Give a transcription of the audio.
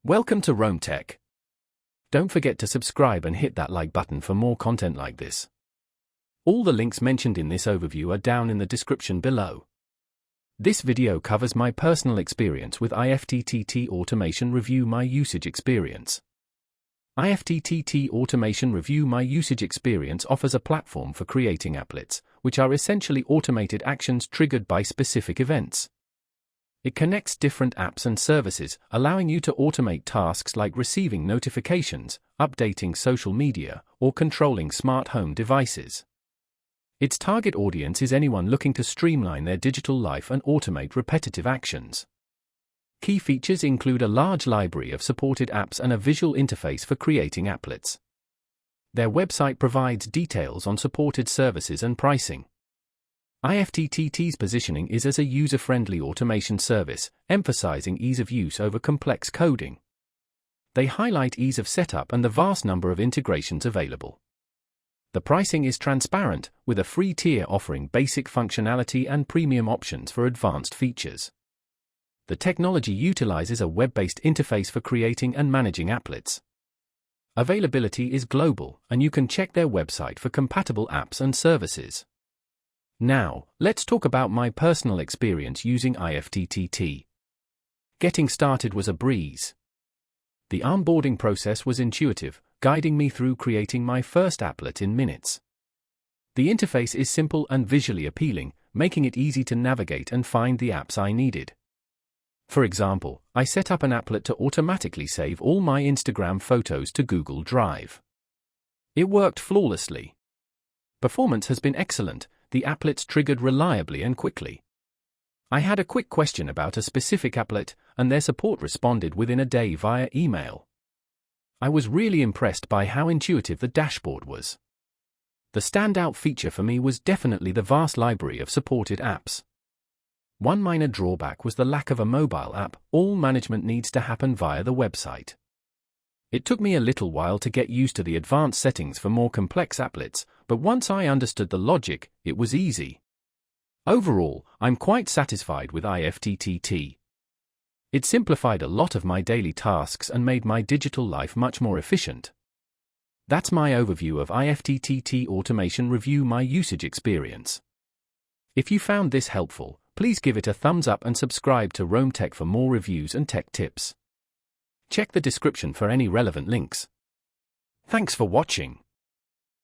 Welcome to Rome Tech. Don't forget to subscribe and hit that like button for more content like this. All the links mentioned in this overview are down in the description below. This video covers my personal experience with IFTTT Automation Review My Usage Experience. IFTTT Automation Review My Usage Experience offers a platform for creating applets, which are essentially automated actions triggered by specific events. It connects different apps and services, allowing you to automate tasks like receiving notifications, updating social media, or controlling smart home devices. Its target audience is anyone looking to streamline their digital life and automate repetitive actions. Key features include a large library of supported apps and a visual interface for creating applets. Their website provides details on supported services and pricing. IFTTT's positioning is as a user-friendly automation service, emphasizing ease of use over complex coding. They highlight ease of setup and the vast number of integrations available. The pricing is transparent, with a free tier offering basic functionality and premium options for advanced features. The technology utilizes a web-based interface for creating and managing applets. Availability is global, and you can check their website for compatible apps and services. Now, let's talk about my personal experience using IFTTT. Getting started was a breeze. The onboarding process was intuitive, guiding me through creating my first applet in minutes. The interface is simple and visually appealing, making it easy to navigate and find the apps I needed. For example, I set up an applet to automatically save all my Instagram photos to Google Drive. It worked flawlessly. Performance has been excellent. The applets triggered reliably and quickly. I had a quick question about a specific applet, and their support responded within a day via email. I was really impressed by how intuitive the dashboard was. The standout feature for me was definitely the vast library of supported apps. One minor drawback was the lack of a mobile app. All management needs to happen via the website. It took me a little while to get used to the advanced settings for more complex applets, but once I understood the logic, it was easy. Overall, I'm quite satisfied with IFTTT. It simplified a lot of my daily tasks and made my digital life much more efficient. That's my overview of IFTTT Automation Review My Usage Experience. If you found this helpful, please give it a thumbs up and subscribe to Rome Tech for more reviews and tech tips. Check the description for any relevant links. Thanks for watching.